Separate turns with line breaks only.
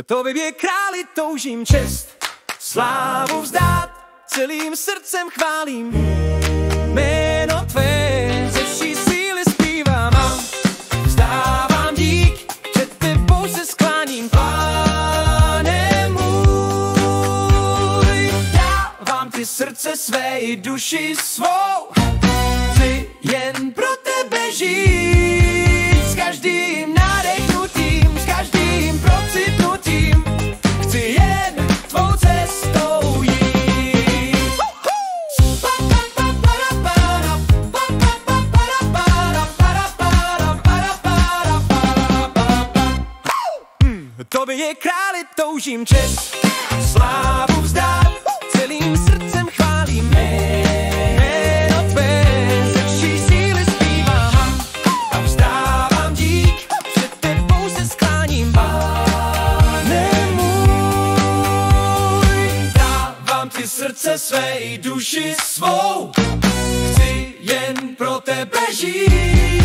Tobě králi toužím čest, slávu vzdát, celým srdcem chválím jméno tvé, ze vší síly zpívám a vzdávám dík, před tebou se skláním, Pane můj. Dávám ti srdce své i duši svou, chci jen pro tebe žít, s každým nádechnutím, s každým procitnutím, chci jen tvou cestou jít. Tobě králi toužím čest, slávu vzdát, celým srdcem chválím jméno tvé, ze vší síly zpívám a vzdávám dík, před tebou se skláním, Pane můj. Dávám ti srdce své i duši svou, chci jen pro tebe žít.